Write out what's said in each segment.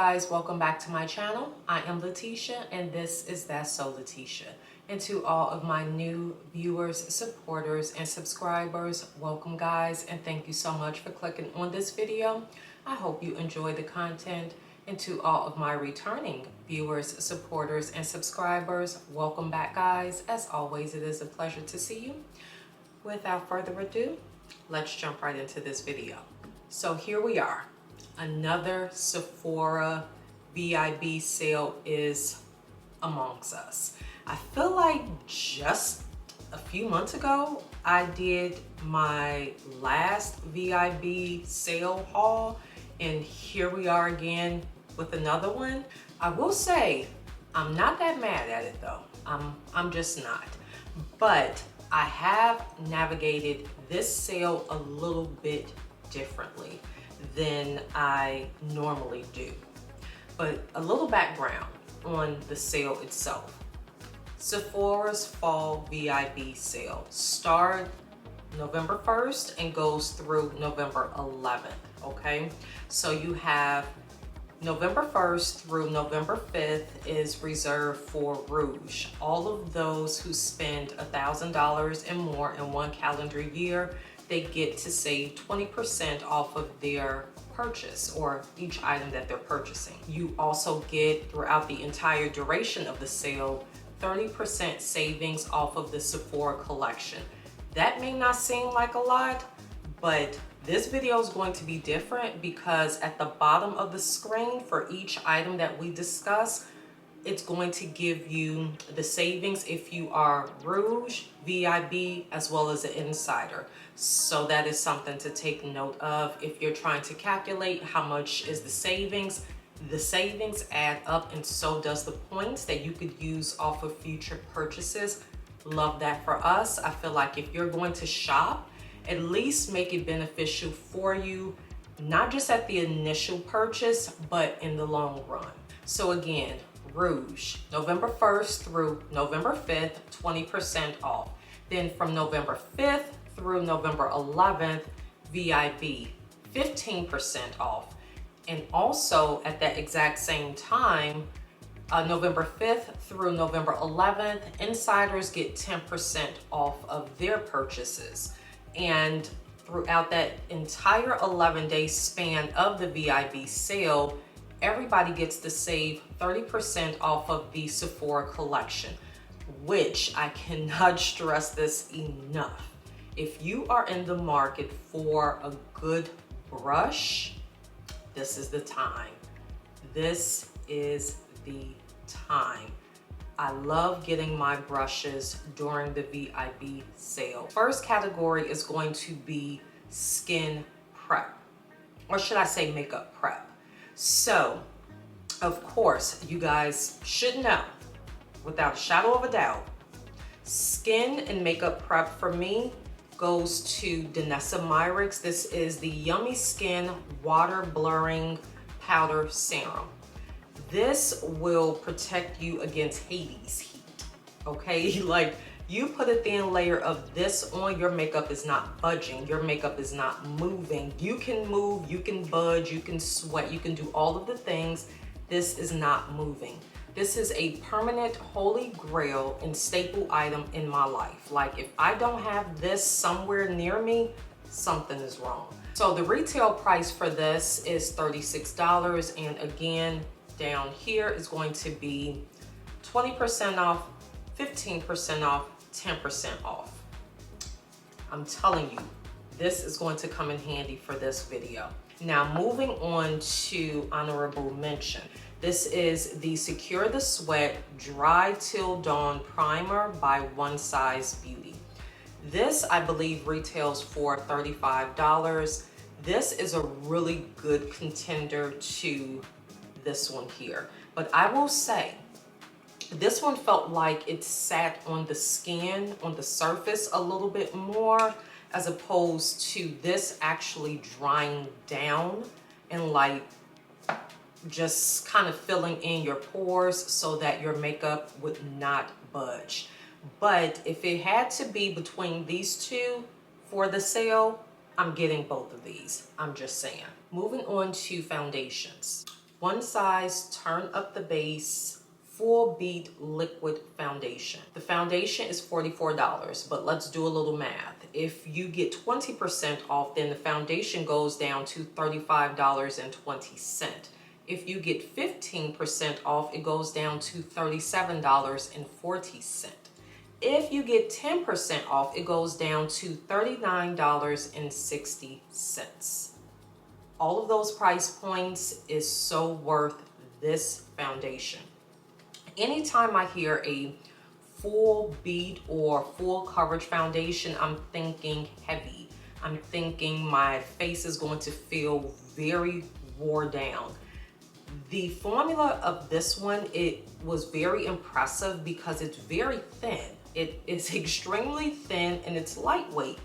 guys, welcome back to my channel. I am Letitia and this is That's So Letitia. And to all of my new viewers, supporters, and subscribers, welcome guys, and thank you so much for clicking on this video. I hope you enjoy the content. And to all of my returning viewers, supporters, and subscribers, welcome back guys. As always, it is a pleasure to see you. Without further ado, let's jump right into this video. So here we are. Another Sephora VIB sale is amongst us. I feel like just a few months ago, I did my last VIB sale haul, and here we are again with another one. I will say, I'm not that mad at it though. I'm just not. But I have navigated this sale a little bit differently than I normally do. But a little background on the sale itself. Sephora's Fall VIB sale started November 1st and goes through November 11th, okay? So you have November 1st through November 5th is reserved for Rouge. All of those who spend $1,000 and more in one calendar year, they get to save 20% off of their purchase or each item that they're purchasing. You also get, throughout the entire duration of the sale, 30% savings off of the Sephora collection. That may not seem like a lot, but this video is going to be different because at the bottom of the screen for each item that we discuss, it's going to give you the savings if you are Rouge, VIB, as well as an insider. So that is something to take note of if you're trying to calculate how much is the savings. The savings add up, and so does the points that you could use off of future purchases. Love that for us. I feel like if you're going to shop, at least make it beneficial for you, not just at the initial purchase, but in the long run. So again, Rouge, November 1st through November 5th, 20% off. Then from November 5th through November 11th, VIB, 15% off. And also at that exact same time, November 5th through November 11th, insiders get 10% off of their purchases. And throughout that entire 11-day span of the VIB sale, everybody gets to save 30% off of the Sephora collection, which I cannot stress this enough. If you are in the market for a good brush, this is the time. This is the time. I love getting my brushes during the VIB sale. First category is going to be skin prep, or should I say makeup prep. So, of course, you guys should know, without a shadow of a doubt, skin and makeup prep for me goes to Danessa Myricks. This is the Yummy Skin Water Blurring Powder Serum. This will protect you against Hades heat, okay? Like, you put a thin layer of this on, your makeup is not budging, your makeup is not moving. You can move, you can budge, you can sweat, you can do all of the things. This is not moving. This is a permanent holy grail and staple item in my life. Like, if I don't have this somewhere near me, something is wrong. So the retail price for this is $36, and again, down here is going to be 20% off, 15% off, 10% off. I'm telling you, this is going to come in handy for this video. Now, moving on to honorable mention. This is the Secure the Sweat Dry Till Dawn Primer by One Size Beauty. This, I believe, retails for $35. This is a really good contender to this one here. But I will say, this one felt like it sat on the skin, on the surface a little bit more, as opposed to this actually drying down and like just kind of filling in your pores so that your makeup would not budge. But if it had to be between these two for the sale, I'm getting both of these. I'm just saying. Moving on to foundations. One Size Turn Up the Base Full Beat Liquid Foundation. The foundation is $44, but let's do a little math. If you get 20% off, then the foundation goes down to $35.20. If you get 15% off, it goes down to $37.40. If you get 10% off, it goes down to $39.60. All of those price points is so worth this foundation. Anytime I hear a full bead or full coverage foundation, I'm thinking heavy. I'm thinking my face is going to feel very wore down. The formula of this one, it was very impressive because it's very thin. It is extremely thin and it's lightweight,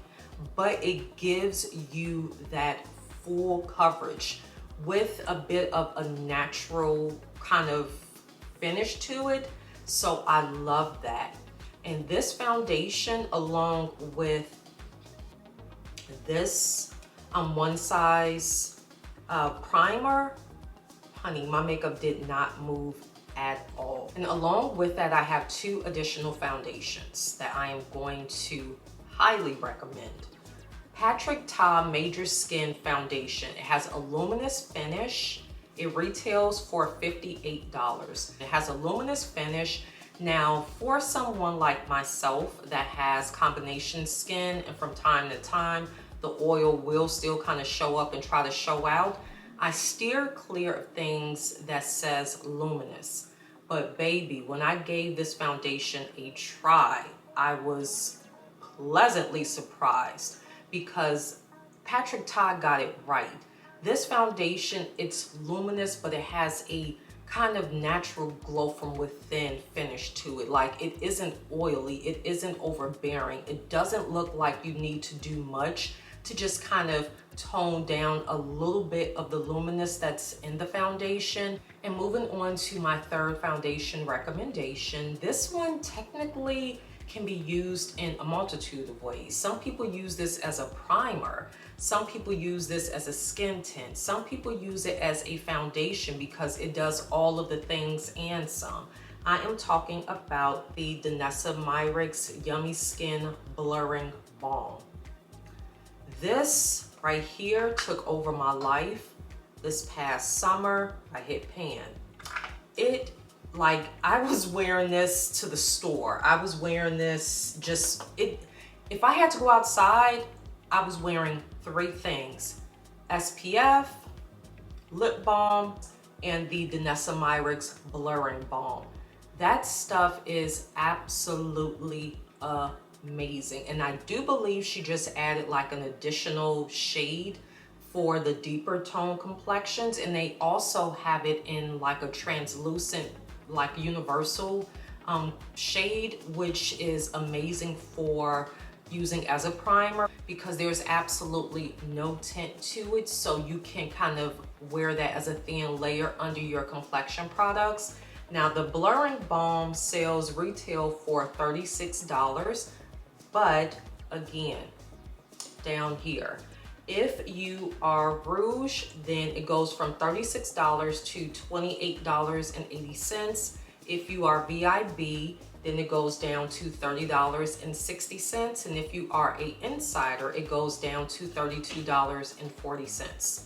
but it gives you that full coverage with a bit of a natural kind of finish to it. So I love that. And this foundation, along with this One Size primer, honey, my makeup did not move at all. And along with that, I have two additional foundations that I am going to highly recommend. Patrick Ta Major Skin Foundation. It has a luminous finish. It retails for $58. It has a luminous finish. Now, for someone like myself that has combination skin and from time to time, the oil will still kind of show up and try to show out, I steer clear of things that says luminous. But baby, when I gave this foundation a try, I was pleasantly surprised because Patrick Ta got it right. This foundation, it's luminous, but it has a kind of natural glow from within finish to it. Like, it isn't oily, it isn't overbearing. It doesn't look like you need to do much to just kind of tone down a little bit of the luminous that's in the foundation. And moving on to my third foundation recommendation, this one technically can be used in a multitude of ways. Some people use this as a primer. Some people use this as a skin tint. Some people use it as a foundation because it does all of the things and some. I am talking about the Danessa Myricks Yummy Skin Blurring Balm. This right here took over my life. This past summer, I hit pan. I was wearing this to the store. I was wearing this if I had to go outside, I was wearing three things: SPF, lip balm, and the Danessa Myricks Blurring Balm. That stuff is absolutely amazing. And I do believe she just added like an additional shade for the deeper tone complexions. And they also have it in like a translucent, like universal shade, which is amazing for using as a primer because there's absolutely no tint to it. So you can kind of wear that as a thin layer under your complexion products. Now the Blurring Balm sales retail for $36, but again, down here, if you are Rouge, then it goes from $36 to $28.80. If you are VIB, then it goes down to $30.60. And if you are an Insider, it goes down to $32.40.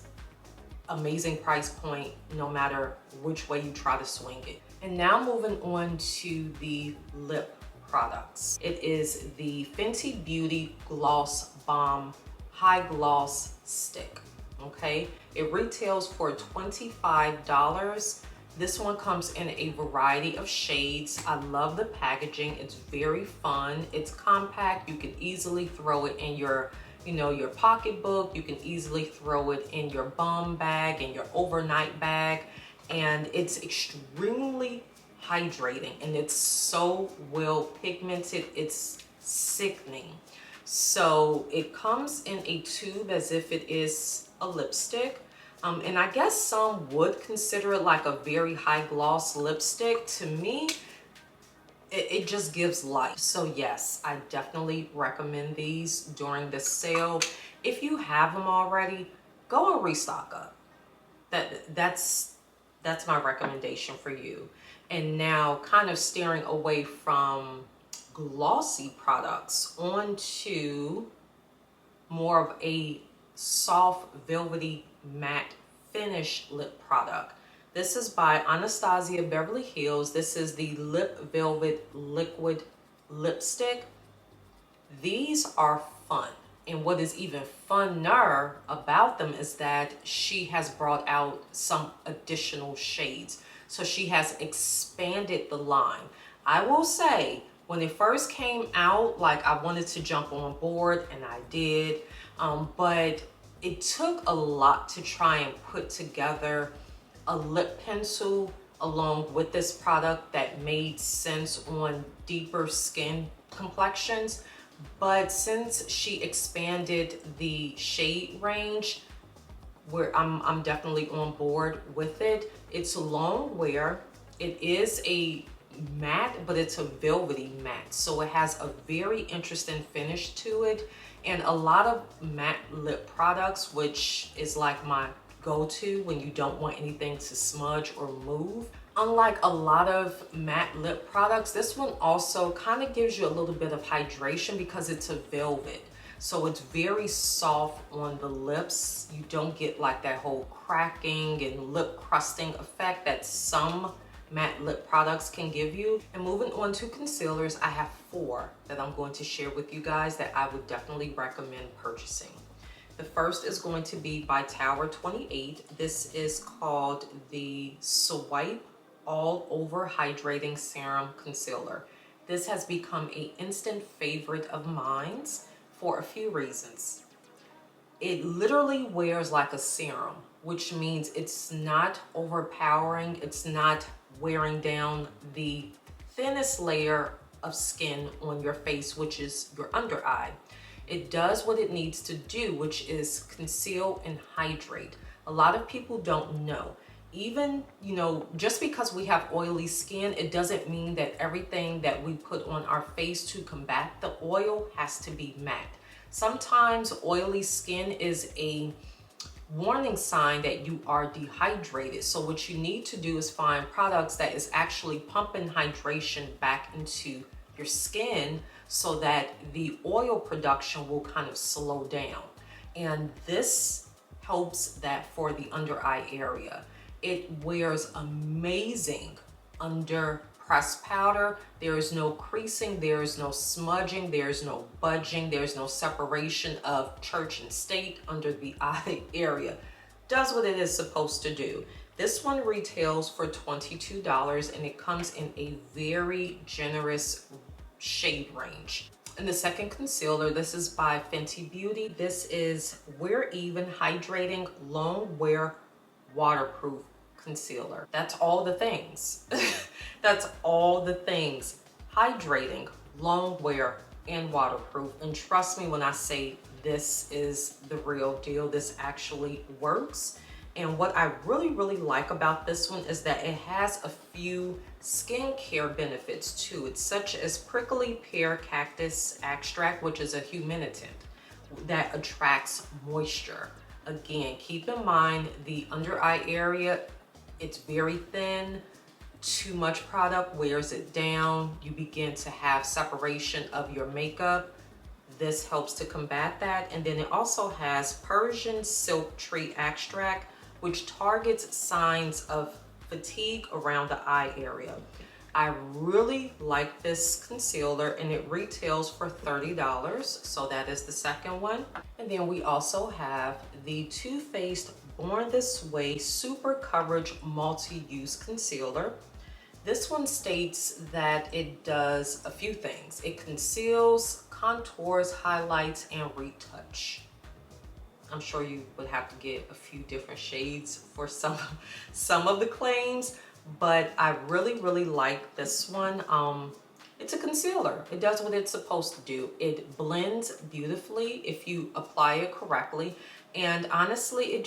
Amazing price point, no matter which way you try to swing it. And now moving on to the lip products. It is the Fenty Beauty Gloss Bomb High Gloss Stick, okay? It retails for $25. This one comes in a variety of shades. I love the packaging. It's very fun. It's compact. You can easily throw it in your, your pocketbook. You can easily throw it in your bum bag and your overnight bag. And it's extremely hydrating and it's so well pigmented. It's sickening. So it comes in a tube as if it is a lipstick. And I guess some would consider it like a very high gloss lipstick. To me, it just gives life. So yes, I definitely recommend these during this sale. If you have them already, go and restock up. That's That's my recommendation for you. And now kind of steering away from glossy products onto more of a soft velvety matte finish lip product. This is by Anastasia Beverly Hills. This is the Lip Velvet Liquid Lipstick. These are fun. And what is even funner about them is that she has brought out some additional shades. So she has expanded the line. I will say, when it first came out, like, I wanted to jump on board, and I did. But it took a lot to try and put together a lip pencil along with this product that made sense on deeper skin complexions. But since she expanded the shade range, where I'm definitely on board with it. It's long wear. It is a matte, but it's a velvety matte. So it has a very interesting finish to it. And a lot of matte lip products, which is like my go-to when you don't want anything to smudge or move. Unlike a lot of matte lip products, this one also kind of gives you a little bit of hydration because it's a velvet. So it's very soft on the lips. You don't get like that whole cracking and lip crusting effect that some matte lip products can give you. And moving on to concealers, I have 4 that I'm going to share with you guys that I would definitely recommend purchasing. The first is going to be by Tower 28. This is called the Swipe All Over Hydrating Serum Concealer. This has become an instant favorite of mine for a few reasons. It literally wears like a serum, which means it's not overpowering. It's not wearing down the thinnest layer of skin on your face, which is your under eye. It does what it needs to do, which is conceal and hydrate. A lot of people don't know. Even, you know, just because we have oily skin, it doesn't mean that everything that we put on our face to combat the oil has to be matte. Sometimes oily skin is a warning sign that you are dehydrated. So what you need to do is find products that is actually pumping hydration back into your skin so that the oil production will kind of slow down. And this helps that for the under eye area. It wears amazing under pressed powder. There is no creasing, there is no smudging, there is no budging, there is no separation of church and state under the eye area. Does what it is supposed to do. This one retails for $22 and it comes in a very generous shade range. And the second concealer, this is by Fenty Beauty. This is Wear Even Hydrating Long Wear Waterproof Concealer. That's all the things. That's all the things. Hydrating, long wear, and waterproof. And trust me when I say this is the real deal. This actually works. And what I really like about this one is that it has a few skincare benefits to it, such as prickly pear cactus extract, which is a humiditant that attracts moisture. Again, keep in mind the under eye area, it's very thin. Too much product wears it down. You begin to have separation of your makeup. This helps to combat that. And then it also has Persian silk tree extract, which targets signs of fatigue around the eye area. I really like this concealer and it retails for $30. So that is the second one. And then we also have the Too Faced Born This Way Super Coverage Multi-Use Concealer. This one states that it does a few things. It conceals, contours, highlights, and retouch. I'm sure you would have to get a few different shades for some of the claims, but I really like this one. It's a concealer. It does what it's supposed to do. It blends beautifully if you apply it correctly. And honestly,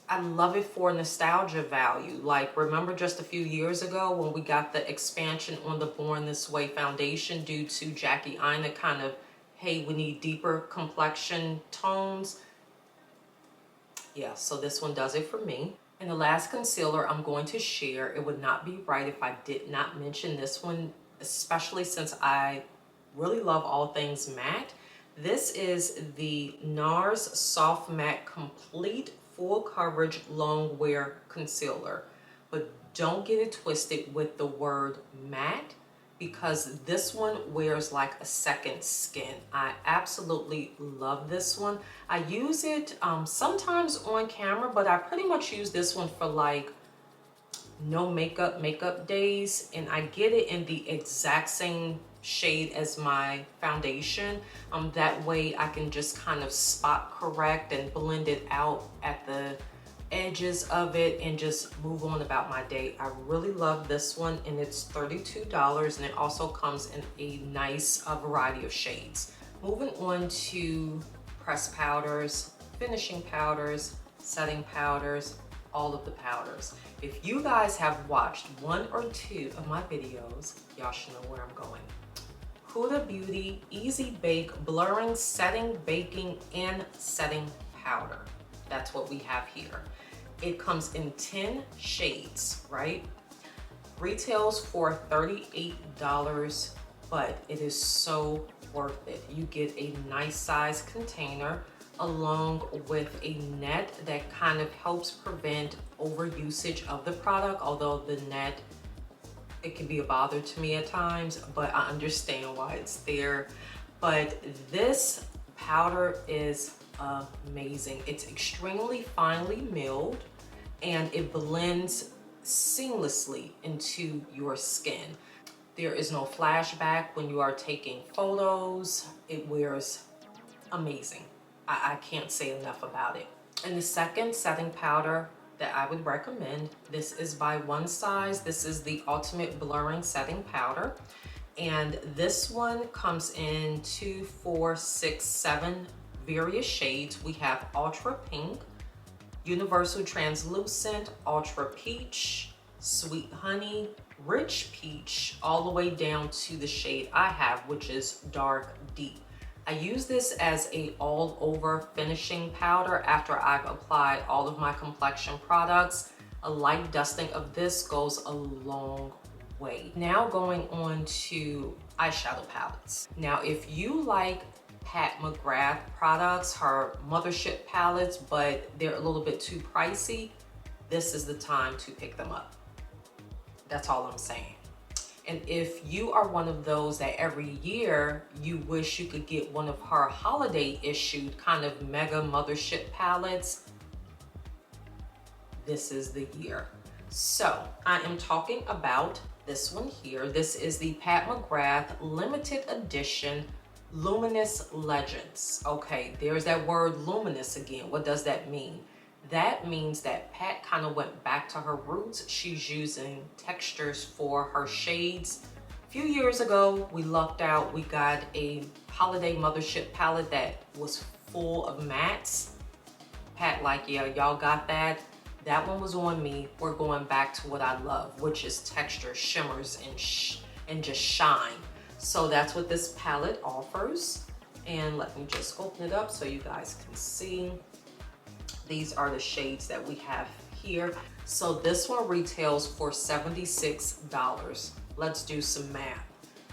I love it for nostalgia value. Like, remember just a few years ago when we got the expansion on the Born This Way foundation due to Jackie Aina kind of, hey, we need deeper complexion tones. Yeah, so this one does it for me. And the last concealer I'm going to share, it would not be right if I did not mention this one, especially since I really love all things matte. This is the NARS Soft Matte Complete Full Coverage Long Wear Concealer. But don't get it twisted with the word matte, because this one wears like a second skin. I absolutely love this one. I use it sometimes on camera, but I pretty much use this one for like no makeup days, and I get it in the exact same shade as my foundation. That way I can just kind of spot correct and blend it out at the edges of it and just move on about my day. I really love this one, and it's $32, and it also comes in a nice variety of shades. Moving on to pressed powders, finishing powders, setting powders, all of the powders. If you guys have watched one or two of my videos, y'all should know where I'm going. Huda Beauty Easy Bake Blurring Setting Baking and Setting Powder. That's what we have here. It comes in 10 shades, right? Retails for $38, but it is so worth it. You get a nice size container along with a net that kind of helps prevent overusage of the product, although the net, it can be a bother to me at times, but I understand why it's there. But this powder is amazing. It's extremely finely milled, and it blends seamlessly into your skin. There is no flashback when you are taking photos. It wears amazing. I can't say enough about it. And the second setting powder that I would recommend, this is by One Size. This is the Ultimate Blurring Setting Powder. And this one comes in 2, 4, 6, 7 various shades. We have Ultra Pink, Universal Translucent, Ultra Peach, Sweet Honey, Rich Peach, all the way down to the shade I have, which is Dark Deep. I use this as a all over finishing powder after I've applied all of my complexion products. A light dusting of this goes a long way. Now going on to eyeshadow palettes. Now, if you like Pat McGrath products, her Mothership palettes, but they're a little bit too pricey, this is the time to pick them up. That's all I'm saying. And if you are one of those that every year you wish you could get one of her holiday issued kind of mega Mothership palettes, this is the year. So I am talking about this one here. This is the Pat McGrath limited edition Luminous Legends. Okay, there's that word luminous again. What does that mean? That means that Pat kind of went back to her roots. She's using textures for her shades. A few years ago, we lucked out. We got a holiday Mothership palette that was full of mattes. Pat like, yeah, y'all got that. That one was on me. We're going back to what I love, which is texture, shimmers, and just shine. So that's what this palette offers. And let me just open it up so you guys can see. These are the shades that we have here. So this one retails for $76. Let's do some math.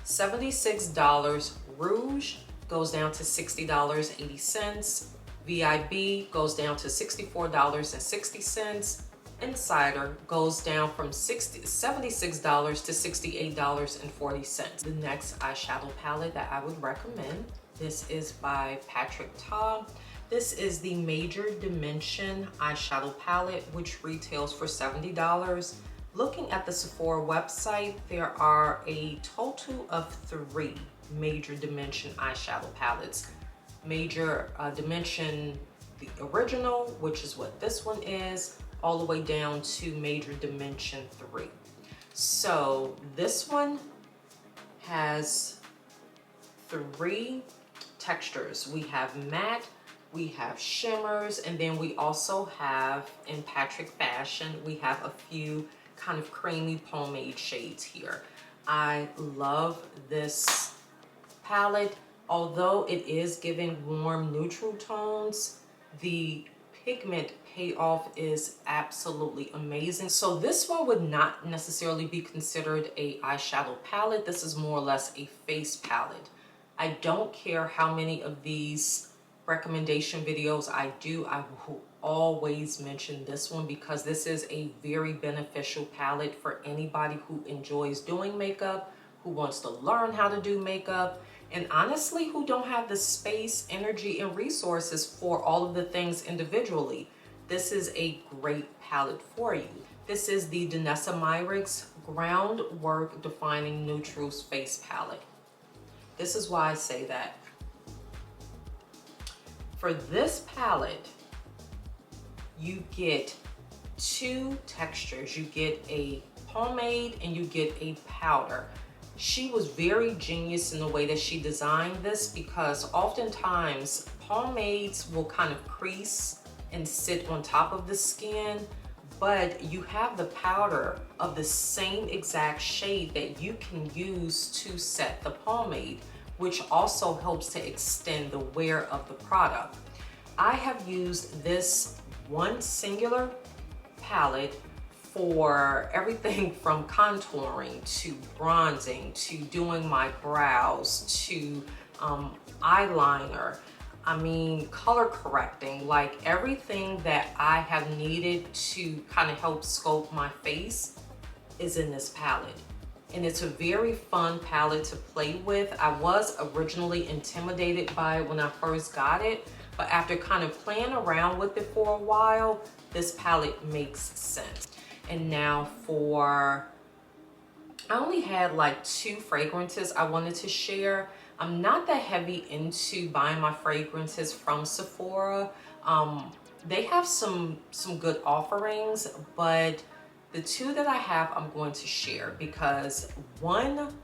$76 Rouge goes down to $60.80. VIB goes down to $64.60. Insider goes down from $76 to $68.40. The next eyeshadow palette that I would recommend, this is by Patrick Ta. This is the Major Dimension eyeshadow palette, which retails for $70. Looking at the Sephora website, there are a total of 3 Major Dimension eyeshadow palettes. Major Dimension, the original, which is what this one is, all the way down to Major Dimension 3. So this one has 3 textures. We have matte, we have shimmers, and then we also have, in Patrick fashion, we have a few kind of creamy pomade shades here. I love this palette. Although it is giving warm neutral tones, the pigment payoff is absolutely amazing. So this one would not necessarily be considered a eyeshadow palette. This is more or less a face palette. I don't care how many of these recommendation videos I do, I will always mention this one because this is a very beneficial palette for anybody who enjoys doing makeup, who wants to learn how to do makeup, and honestly, who don't have the space, energy, and resources for all of the things individually. This is a great palette for you. This is the Danessa Myricks Groundwork Defining Neutrals Face Palette. This is why I say that. For this palette, you get two textures. You get a pomade and you get a powder. She was very genius in the way that she designed this because oftentimes pomades will kind of crease and sit on top of the skin, but you have the powder of the same exact shade that you can use to set the pomade, which also helps to extend the wear of the product. I have used this one singular palette for everything from contouring to bronzing to doing my brows to eyeliner. I mean, color correcting, like everything that I have needed to kind of help sculpt my face is in this palette. And it's a very fun palette to play with. I was originally intimidated by it when I first got it, but after kind of playing around with it for a while, this palette makes sense. And now I only had like 2 fragrances I wanted to share. I'm not that heavy into buying my fragrances from Sephora. They have some good offerings, but the 2 that I have, I'm going to share because one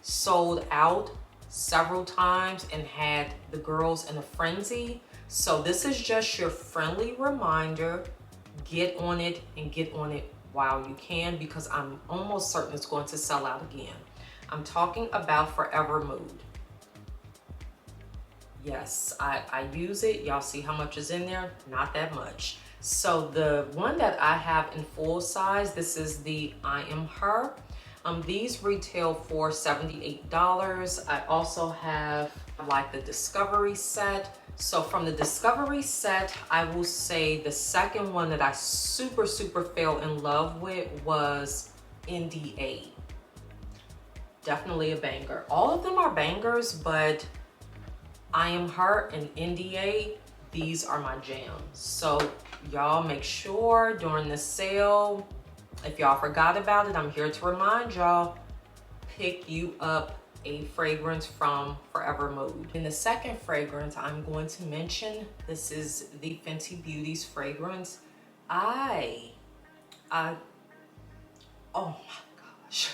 sold out several times and had the girls in a frenzy. So this is just your friendly reminder. Get on it and get on it while you can because I'm almost certain it's going to sell out again. I'm talking about Forever Mood. Yes, I use it. Y'all see how much is in there? Not that much. So the one that I have in full size, this is the I Am Her. These retail for $78. I also have like the Discovery set. So from the Discovery set, I will say the second one that I super fell in love with was NDA. Definitely a banger. All of them are bangers, but I Am Her and NDA, these are my jams. So y'all make sure during the sale, if y'all forgot about it, I'm here to remind y'all, pick you up a fragrance from Forever Mood. In the second fragrance I'm going to mention, this is the Fenty Beauty's fragrance. Oh my gosh,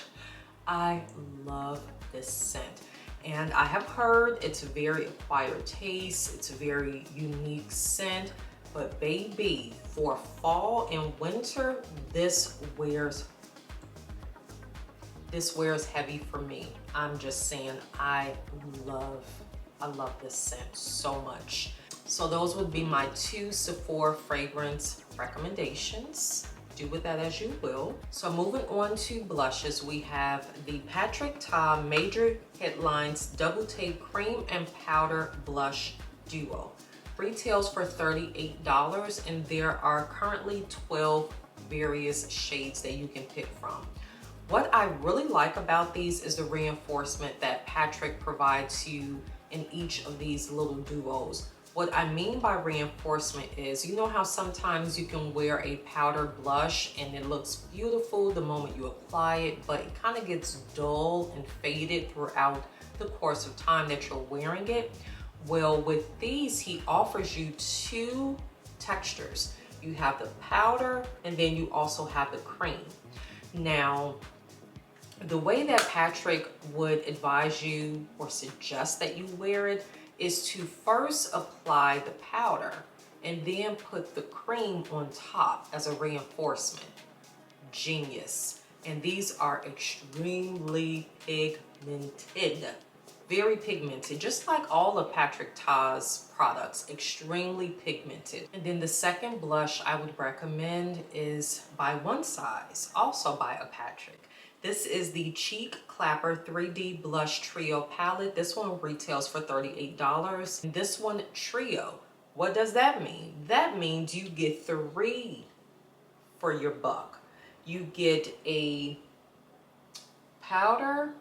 I love this scent. And I have heard it's a very acquired taste, it's a very unique scent, but baby, for fall and winter, this wears heavy for me. I'm just saying, I love this scent so much. So those would be my 2 Sephora fragrance recommendations. Do with that as you will. So moving on to blushes, we have the Patrick Ta Major Headlines Double Take Cream and Powder Blush Duo. Retails for $38 and there are currently 12 various shades that you can pick from. What I really like about these is the reinforcement that Patrick provides you in each of these little duos. What I mean by reinforcement is, you know how sometimes you can wear a powder blush and it looks beautiful the moment you apply it, but it kind of gets dull and faded throughout the course of time that you're wearing it? Well, with these, he offers you 2 textures. You have the powder and then you also have the cream. Now, the way that Patrick would advise you or suggest that you wear it is to first apply the powder and then put the cream on top as a reinforcement. Genius. And these are extremely pigmented. very pigmented, just like all of Patrick Ta's products, extremely pigmented. And then the second blush I would recommend is by One Size, also by a Patrick. This is the Cheek Clapper 3D Blush Trio Palette. This one retails for $38. And this one, Trio. What does that mean? That means you get 3 for your buck. You get a powder,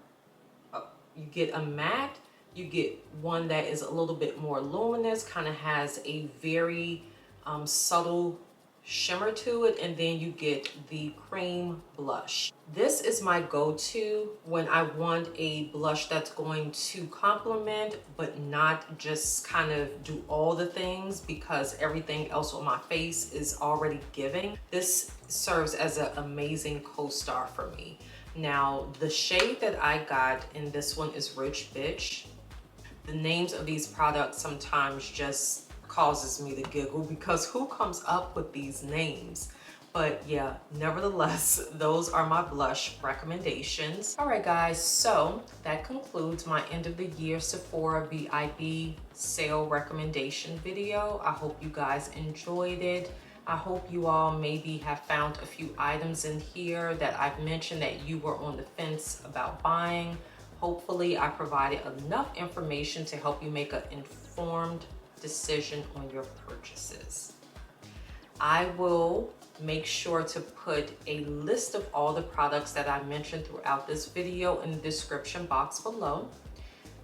you get a matte, you get one that is a little bit more luminous, kind of has a very subtle shimmer to it, and then you get the cream blush. This is my go-to when I want a blush that's going to complement but not just kind of do all the things, because everything else on my face is already giving. This serves as an amazing co-star for me. Now, the shade that I got in this one is Rich Bitch. The names of these products sometimes just causes me to giggle, because who comes up with these names? But yeah, nevertheless, those are my blush recommendations. All right, guys, so that concludes my end of the year Sephora VIB sale recommendation video. I hope you guys enjoyed it. I hope you all maybe have found a few items in here that I've mentioned that you were on the fence about buying. Hopefully I provided enough information to help you make an informed decision on your purchases. I will make sure to put a list of all the products that I mentioned throughout this video in the description box below.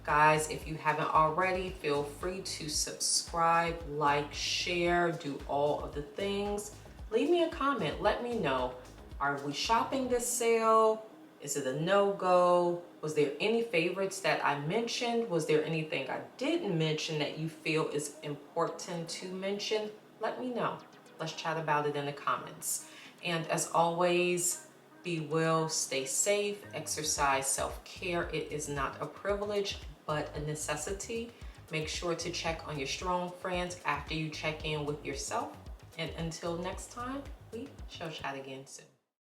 Guys, if you haven't already, feel free to subscribe, like, share, do all of the things. Leave me a comment, let me know, are we shopping this sale? Is it a no-go? Was there any favorites that I mentioned? Was there anything I didn't mention that you feel is important to mention? Let me know. Let's chat about it in the comments. And as always, be well, stay safe, exercise self-care. It is not a privilege, but a necessity. Make sure to check on your strong friends after you check in with yourself. And until next time, we shall chat again soon.